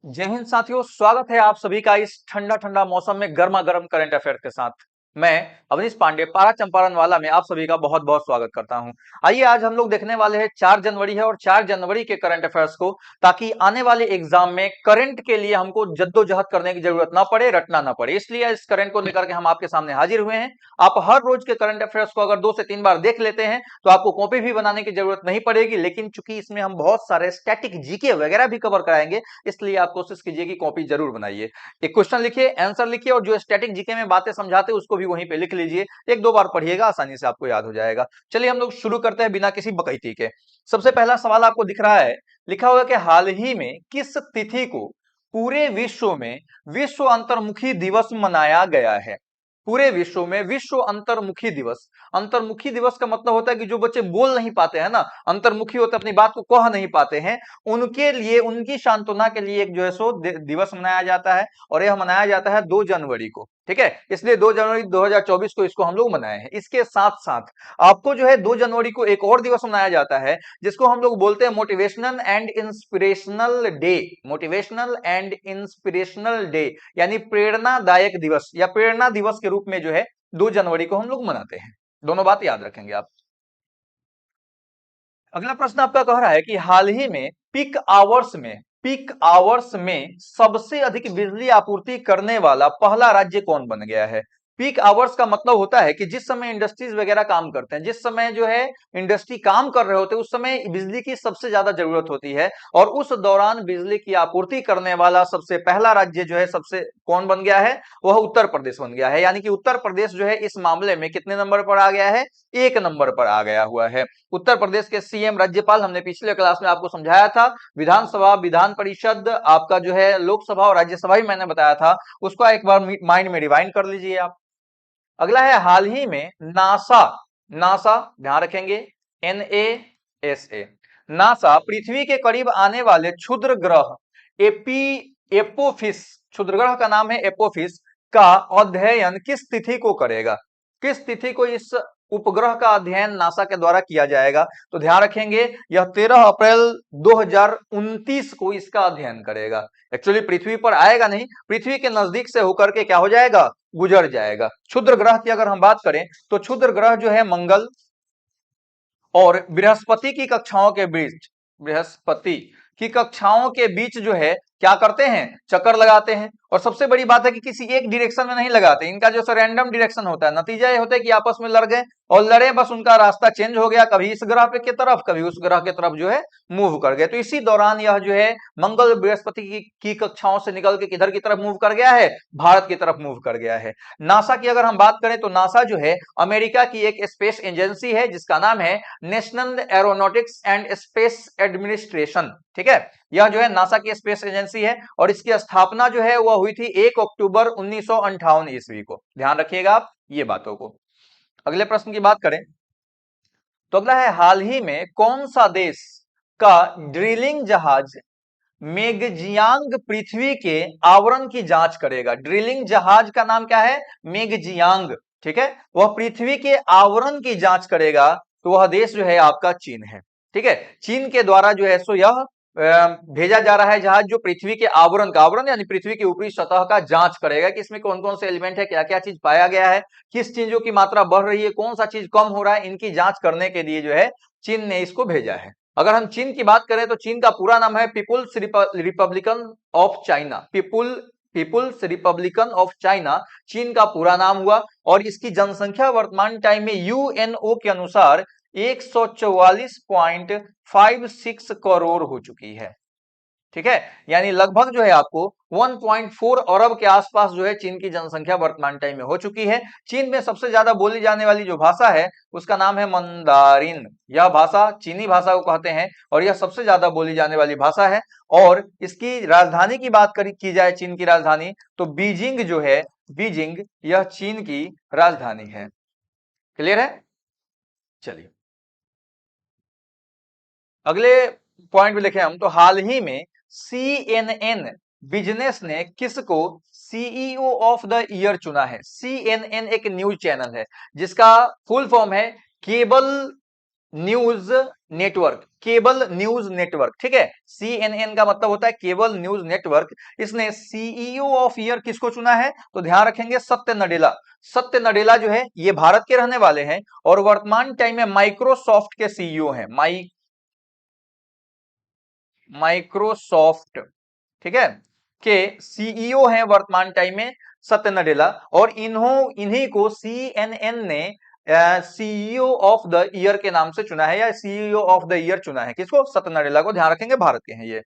जय हिंद साथियों, स्वागत है आप सभी का इस ठंडा ठंडा मौसम में गर्मा गर्म करंट अफेयर के साथ। मैं अवनीश पांडे पारा चंपारण वाला में आप सभी का बहुत बहुत स्वागत करता हूं। आइए आज हम लोग देखने वाले हैं 4 जनवरी है और 4 जनवरी के करंट अफेयर्स को, ताकि आने वाले एग्जाम में करंट के लिए हमको जद्दोजहद करने की जरूरत ना पड़े, रटना ना पड़े। इसलिए इस करंट को लेकर के हम आपके सामने हाजिर हुए हैं। आप हर रोज के करंट अफेयर्स को अगर 2 से 3 बार देख लेते हैं तो आपको कॉपी भी बनाने की जरूरत नहीं पड़ेगी, लेकिन चूंकि इसमें हम बहुत सारे स्टैटिक जीके वगैरह भी कवर कराएंगे, इसलिए आप कोशिश कीजिए कि कॉपी जरूर बनाइए। एक क्वेश्चन लिखिए, आंसर लिखिए और जो स्टैटिक जीके में बातें समझाते हैं उसको भी वहीं पे लिख लीजिए। एक दो बार पढ़िएगा, आसानी से आपको याद हो जाएगा। चलिए हम लोग शुरू करते हैं बिना किसी बकैती के। सबसे पहला सवाल आपको दिख रहा है, लिखा हुआ कि हाल ही में किस तिथि को पूरे विश्व में विश्व अंतर्मुखी दिवस मनाया गया है? पूरे विश्व में विश्व अंतर्मुखी दिवस। अंतर्मुखी दिवस का मतलब होता है कि जो बच्चे बोल नहीं पाते हैं ना, अंतर्मुखी होते अपनी बात को कह नहीं पाते हैं, उनके लिए, उनकी सांत्वना के लिए एक जो है सो दिवस मनाया जाता है, और यह मनाया जाता है 2 जनवरी को। ठीक है, इसलिए 2 जनवरी 2024 को इसको हम लोग मनाए हैं। इसके साथ साथ आपको जो है 2 जनवरी को एक और दिवस मनाया जाता है, जिसको हम लोग बोलते हैं motivational and inspirational day. Motivational and inspirational day यानी प्रेरणादायक दिवस या प्रेरणा दिवस के रूप में जो है 2 जनवरी को हम लोग मनाते हैं। दोनों बात याद रखेंगे आप। अगला प्रश्न आपका कह रहा है कि हाल ही में पीक आवर्स में सबसे अधिक बिजली आपूर्ति करने वाला पहला राज्य कौन बन गया है? पीक आवर्स का मतलब होता है कि जिस समय इंडस्ट्रीज वगैरह काम करते हैं, जिस समय जो है इंडस्ट्री काम कर रहे होते हैं, उस समय बिजली की सबसे ज्यादा जरूरत होती है, और उस दौरान बिजली की आपूर्ति करने वाला सबसे पहला राज्य जो है, सबसे कौन बन गया है? वह उत्तर प्रदेश बन गया है। यानी कि उत्तर प्रदेश जो है इस मामले में कितने नंबर पर आ गया है? 1 नंबर पर आ गया हुआ है। उत्तर प्रदेश के सीएम, राज्यपाल हमने पिछले क्लास में आपको समझाया था। विधानसभा, विधान परिषद, आपका जो है लोकसभा और राज्यसभा भी मैंने बताया था, उसको एक बार माइंड में रिवाइंड कर लीजिए आप। अगला है, हाल ही में नासा, नासा ध्यान रखेंगे, NASA, नासा पृथ्वी के करीब आने वाले क्षुद्र ग्रह एपोफिस, क्षुद्र ग्रह का नाम है एपोफिस, का अध्ययन किस तिथि को करेगा? किस तिथि को इस उपग्रह का अध्ययन नासा के द्वारा किया जाएगा? तो ध्यान रखेंगे, यह 13 अप्रैल 2029 को इसका अध्ययन करेगा। एक्चुअली पृथ्वी पर आएगा नहीं, पृथ्वी के नजदीक से होकर के क्या हो जाएगा? गुजर जाएगा। क्षुद्र ग्रह की अगर हम बात करें तो क्षुद्र ग्रह जो है मंगल और बृहस्पति की कक्षाओं के बीच, बृहस्पति की कक्षाओं के बीच जो है क्या करते हैं? चक्कर लगाते हैं। और सबसे बड़ी बात है कि किसी एक डायरेक्शन में नहीं लगाते, इनका जो है रैंडम डायरेक्शन होता है। नतीजा ये होता है कि आपस में लड़ गए और लड़े, बस उनका रास्ता चेंज हो गया, कभी इस ग्रह पे की तरफ, कभी उस ग्रह की तरफ जो है मूव कर गए। तो इसी दौरान यह जो है मंगल बृहस्पति की कक्षाओं से निकल के किधर की तरफ मूव कर गया है? भारत की तरफ मूव कर गया है। नासा की अगर हम बात करें तो नासा जो है अमेरिका की एक स्पेस एजेंसी है, जिसका नाम है national aeronautics and space administration. ठीक है, यह जो है नासा की स्पेस एजेंसी है, और इसकी स्थापना जो है वह हुई थी 1 अक्टूबर 1958 ईस्वी को। ध्यान रखिएगा आप ये बातों को। अगले प्रश्न की बात करें तो अगला है, हाल ही में कौन सा देश का ड्रिलिंग जहाज मेगजियांग पृथ्वी के आवरण की जांच करेगा? ड्रिलिंग जहाज का नाम क्या है? मेगजियांग। ठीक है, वह पृथ्वी के आवरण की जांच करेगा, तो वह देश जो है आपका चीन है। ठीक है, चीन के द्वारा जो है सो यह भेजा जा रहा है जहाज, जो पृथ्वी के आवरण का, आवरण यानी पृथ्वी की ऊपरी सतह का जांच करेगा कि इसमें कौन कौन से एलिमेंट है, क्या क्या चीज पाया गया है, किस चीजों की मात्रा बढ़ रही है, कौन सा चीज कम हो रहा है, इनकी जांच करने के लिए जो है चीन ने इसको भेजा है। अगर हम चीन की बात करें तो चीन का पूरा नाम है people's republican of China. People's republican of China चीन का पूरा नाम हुआ, और इसकी जनसंख्या वर्तमान टाइम में यूएनओ के अनुसार 144.56 करोड़ हो चुकी है। ठीक है, यानी लगभग जो है आपको 1.4 अरब के आसपास जो है चीन की जनसंख्या वर्तमान टाइम में हो चुकी है। चीन में सबसे ज्यादा बोली जाने वाली जो भाषा है उसका नाम है मंदारिन। यह भाषा चीनी भाषा को कहते हैं, और यह सबसे ज्यादा बोली जाने वाली भाषा है। और इसकी राजधानी की बात की जाए, चीन की राजधानी, तो बीजिंग जो है, बीजिंग यह चीन की राजधानी है। क्लियर है? चलिए अगले पॉइंट पे लिखे हम, तो हाल ही में CNN बिजनेस ने किसको सीईओ ऑफ द ईयर चुना है? CNN एक न्यूज चैनल है जिसका फुल फॉर्म है cable news network, cable news network, ठीक है। CNN का मतलब होता है केबल न्यूज नेटवर्क। इसने CEO ऑफ ईयर किसको चुना है? तो ध्यान रखेंगे सत्य नडेला। सत्य नडेला जो है ये भारत के रहने वाले हैं और वर्तमान टाइम में माइक्रोसॉफ्ट के CEO हैं। माइक्रोसॉफ्ट, ठीक है, के CEO हैं वर्तमान टाइम में सत्य नडेला। और इन्हीं को CNN ने CEO ऑफ द ईयर के नाम से चुना है, या CEO ऑफ द ईयर चुना है। किसको? सत्य नडेला को। ध्यान रखेंगे भारत के हैं ये।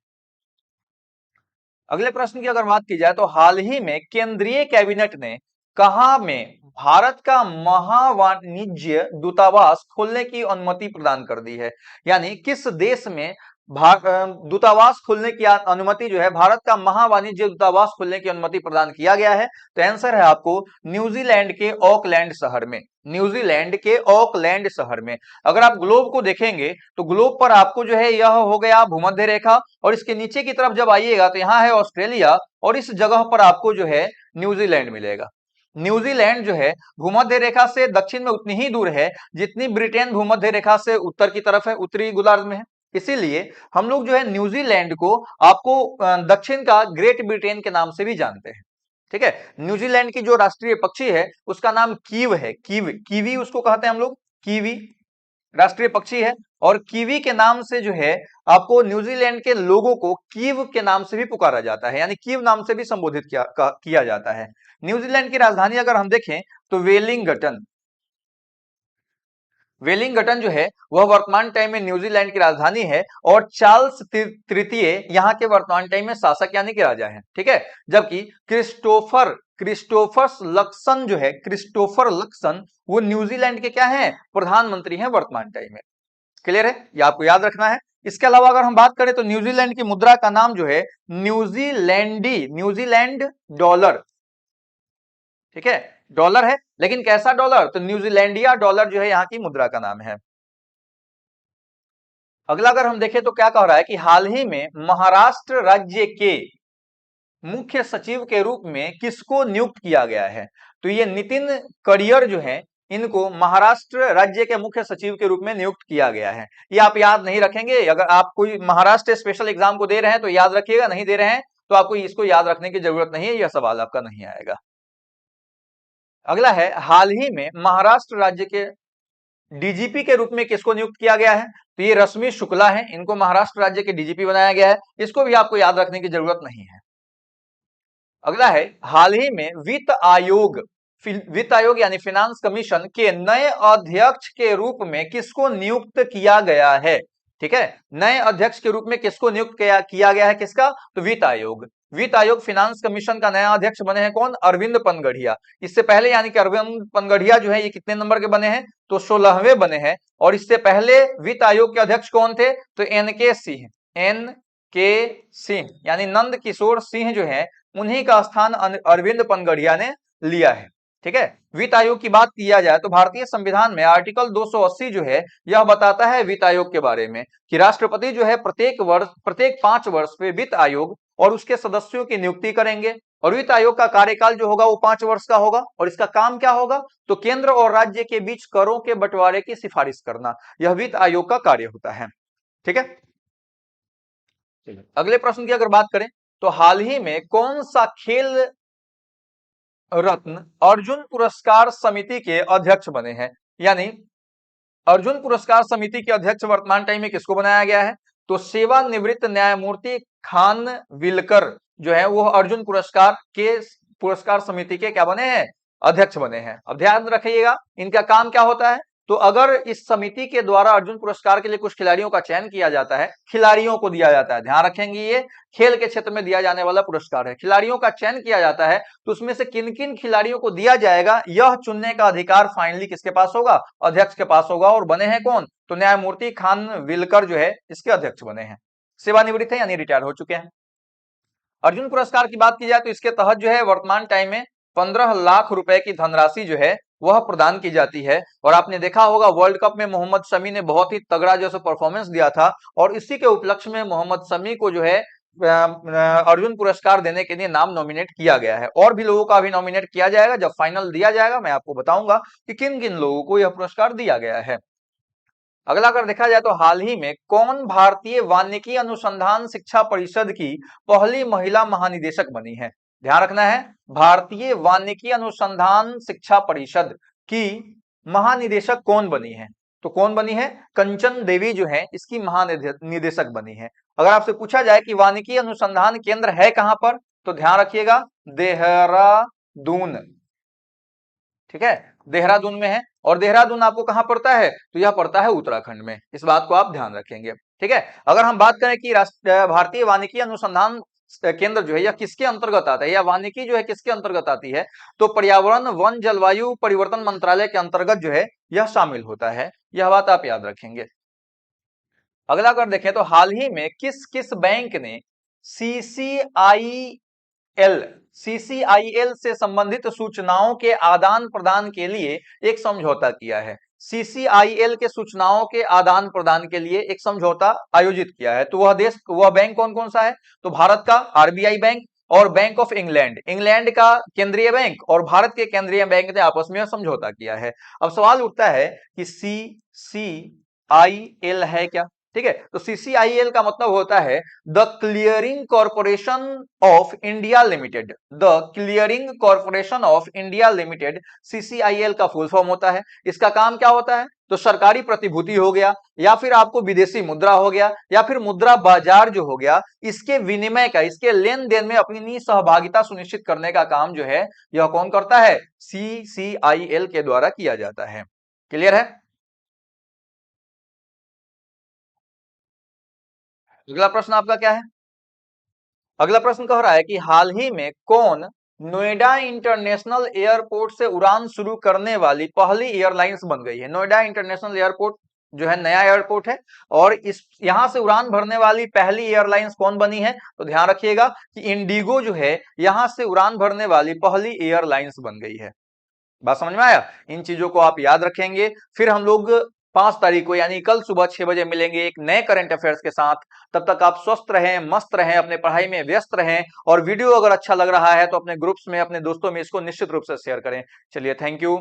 अगले प्रश्न की अगर बात की जाए तो हाल ही में केंद्रीय कैबिनेट ने कहां में भारत का महावाणिज्य दूतावास खोलने की अनुमति प्रदान कर दी है? यानी किस देश में दूतावास खोलने की अनुमति जो है, भारत का महावाणिज्य दूतावास खोलने की अनुमति प्रदान किया गया है? तो आंसर है आपको न्यूजीलैंड के ऑकलैंड शहर में। न्यूजीलैंड के ऑकलैंड शहर में। अगर आप ग्लोब को देखेंगे तो ग्लोब पर आपको जो है यह हो गया भूमध्य रेखा, और इसके नीचे की तरफ जब आइएगा तो यहाँ है ऑस्ट्रेलिया, और इस जगह पर आपको जो है न्यूजीलैंड मिलेगा। न्यूजीलैंड जो है भूमध्य रेखा से दक्षिण में उतनी ही दूर है जितनी ब्रिटेन भूमध्य रेखा से उत्तर की तरफ है, उत्तरी गोलार्ध में है। इसीलिए हम लोग जो है न्यूजीलैंड को आपको दक्षिण का ग्रेट ब्रिटेन के नाम से भी जानते हैं, ठीक है। न्यूजीलैंड की जो राष्ट्रीय पक्षी है उसका नाम कीव है। कीवी उसको कहते हैं हम लोग, कीवी राष्ट्रीय पक्षी है। और कीवी के नाम से जो है आपको न्यूजीलैंड के लोगों को कीव के नाम से भी पुकारा जाता है, यानी कीव नाम से भी संबोधित किया जाता है। न्यूजीलैंड की राजधानी अगर हम देखें तो वेलिंगटन, वेलिंगटन जो है वह वर्तमान टाइम में न्यूजीलैंड की राजधानी है। और चार्ल्स तृतीय यहाँ के वर्तमान टाइम में शासक यानी कि राजा है, ठीक है। जबकि क्रिस्टोफर लक्सन जो है, क्रिस्टोफर लक्सन, वो न्यूजीलैंड के क्या है? प्रधानमंत्री हैं वर्तमान टाइम में। क्लियर है? ये आपको याद रखना है। इसके अलावा अगर हम बात करें तो न्यूजीलैंड की मुद्रा का नाम जो है न्यूजीलैंड डॉलर, ठीक है, डॉलर है। लेकिन कैसा डॉलर? तो न्यूजीलैंडिया डॉलर जो है यहाँ की मुद्रा का नाम है। अगला अगर हम देखें तो क्या कह रहा है कि हाल ही में महाराष्ट्र राज्य के मुख्य सचिव के रूप में किसको नियुक्त किया गया है? तो ये नितिन कड़ियर जो है, इनको महाराष्ट्र राज्य के मुख्य सचिव के रूप में नियुक्त किया गया है। ये आप याद नहीं रखेंगे। अगर आप कोई महाराष्ट्र स्पेशल एग्जाम को दे रहे हैं तो याद रखिएगा, नहीं दे रहे हैं तो आपको इसको याद रखने की जरूरत नहीं है, यह सवाल आपका नहीं आएगा। अगला है हाल ही में महाराष्ट्र राज्य के डीजीपी के रूप में किसको नियुक्त किया गया है? तो ये रश्मि शुक्ला है, इनको महाराष्ट्र राज्य के डीजीपी बनाया गया है। इसको भी आपको याद रखने की जरूरत नहीं है। अगला है हाल ही में वित्त आयोग यानी फाइनेंस कमीशन के नए अध्यक्ष के रूप में किसको नियुक्त किया गया है? ठीक है, नए अध्यक्ष के रूप में किसको नियुक्त किया गया है? किसका? तो वित्त आयोग। वित्त आयोग फाइनेंस कमीशन का नया अध्यक्ष बने हैं कौन? अरविंद पनगढ़िया। इससे पहले यानी कि अरविंद पनगढ़िया जो है ये कितने नंबर के बने हैं? तो 16वें बने हैं। और इससे पहले वित्त आयोग के अध्यक्ष कौन थे? तो NK सिंह, NK सिंह यानी नंद किशोर सिंह जो है, उन्हीं का स्थान अरविंद पनगढ़िया ने लिया है। ठीक है, वित्त आयोग की बात किया जाए तो भारतीय संविधान में आर्टिकल 280 जो है यह बताता है वित्त आयोग के बारे में कि राष्ट्रपति जो है प्रत्येक 5 वर्ष पे वित्त आयोग और उसके सदस्यों की नियुक्ति करेंगे। और वित्त आयोग का कार्यकाल जो होगा वो 5 वर्ष का होगा। और इसका काम क्या होगा? तो केंद्र और राज्य के बीच करों के बंटवारे की सिफारिश करना, यह वित्त आयोग का कार्य होता है। ठीक है, अगले प्रश्न की अगर बात करें तो हाल ही में कौन सा खेल रत्न अर्जुन पुरस्कार समिति के अध्यक्ष बने हैं? यानी अर्जुन पुरस्कार समिति के अध्यक्ष वर्तमान टाइम में किसको बनाया गया है? तो सेवानिवृत्त न्यायमूर्ति खानविलकर जो है वो अर्जुन पुरस्कार समिति के क्या बने हैं? अध्यक्ष बने हैं। अब ध्यान रखिएगा इनका काम क्या होता है। तो अगर इस समिति के द्वारा अर्जुन पुरस्कार के लिए कुछ खिलाड़ियों का चयन किया जाता है, खिलाड़ियों को दिया जाता है, ध्यान रखेंगे ये खेल के क्षेत्र में दिया जाने वाला पुरस्कार है, खिलाड़ियों का चयन किया जाता है, तो उसमें से किन किन खिलाड़ियों को दिया जाएगा यह चुनने का अधिकार फाइनली किसके पास होगा? अध्यक्ष के पास होगा। और बने हैं कौन? तो न्यायमूर्ति खानविलकर जो है इसके अध्यक्ष बने हैं, सेवानिवृत्त है यानी रिटायर हो चुके हैं। अर्जुन पुरस्कार की बात की जाए तो इसके तहत जो है वर्तमान टाइम में 15 लाख रुपए की धनराशि जो है वह प्रदान की जाती है। और आपने देखा होगा वर्ल्ड कप में मोहम्मद शमी ने बहुत ही तगड़ा जैसे परफॉर्मेंस दिया था, और इसी के उपलक्ष्य में मोहम्मद शमी को जो है अर्जुन पुरस्कार देने के लिए नाम नॉमिनेट किया गया है। और भी लोगों का भी नॉमिनेट किया जाएगा। जब फाइनल दिया जाएगा मैं आपको बताऊंगा कि किन किन लोगों को यह पुरस्कार दिया गया है। अगला अगर देखा जाए तो हाल ही में कौन भारतीय वानिकी अनुसंधान शिक्षा परिषद की पहली महिला महानिदेशक बनी है? ध्यान रखना है, भारतीय वानिकी अनुसंधान शिक्षा परिषद की महानिदेशक कौन बनी है? तो कौन बनी है? कंचन देवी जो है इसकी महानिदेशक बनी है। अगर आपसे पूछा जाए कि वानिकी अनुसंधान केंद्र है कहां पर, तो ध्यान रखिएगा देहरादून, ठीक है, देहरादून में है। और देहरादून आपको कहां पड़ता है? तो यह पड़ता है उत्तराखंड में। इस बात को आप ध्यान रखेंगे, ठीक है। अगर हम बात करें कि भारतीय वानिकी अनुसंधान केंद्र जो है यह किसके अंतर्गत आता है, या वानिकी जो है किसके अंतर्गत आती है, तो पर्यावरण वन जलवायु परिवर्तन मंत्रालय के अंतर्गत जो है यह शामिल होता है। यह बात आप याद रखेंगे। अगला अगर देखें तो हाल ही में किस किस बैंक ने सीसीआईएल से संबंधित सूचनाओं के आदान प्रदान के लिए एक समझौता किया है? सीसीआईएल के सूचनाओं के आदान प्रदान के लिए एक समझौता आयोजित किया है, तो वह बैंक कौन कौन सा है? तो भारत का आरबीआई बैंक और बैंक ऑफ इंग्लैंड, इंग्लैंड का केंद्रीय बैंक और भारत के केंद्रीय बैंक ने आपस में समझौता किया है। अब सवाल उठता है कि सीसीआईएल है क्या? ठीक है, तो सीसीआईएल का मतलब होता है the Clearing Corporation of India Limited. The Clearing Corporation of India Limited CCIL का फुल फॉर्म होता है। इसका काम क्या होता है? तो सरकारी प्रतिभूति हो गया, या फिर आपको विदेशी मुद्रा हो गया, या फिर मुद्रा बाजार जो हो गया, इसके विनिमय का, इसके लेन देन में अपनी सहभागिता सुनिश्चित करने का काम जो है यह कौन करता है? सीसीआईएल के द्वारा किया जाता है। क्लियर है? अगला प्रश्न आपका क्या है? अगला प्रश्न कह रहा है कि हाल ही में कौन नोएडा इंटरनेशनल एयरपोर्ट से उड़ान शुरू करने वाली पहली एयरलाइंस बन गई है? नोएडा इंटरनेशनल एयरपोर्ट जो है नया एयरपोर्ट है, और इस यहां से उड़ान भरने वाली पहली एयरलाइंस कौन बनी है? तो ध्यान रखिएगा कि इंडिगो जो है यहां से उड़ान भरने वाली पहली एयरलाइंस बन गई है। बात समझ में आया? इन चीजों को आप याद रखेंगे। फिर हम लोग 5 तारीख को यानी कल सुबह 6 बजे मिलेंगे एक नए करंट अफेयर्स के साथ। तब तक आप स्वस्थ रहें, मस्त रहें, अपने पढ़ाई में व्यस्त रहें, और वीडियो अगर अच्छा लग रहा है तो अपने ग्रुप्स में, अपने दोस्तों में इसको निश्चित रूप से शेयर करें। चलिए, थैंक यू।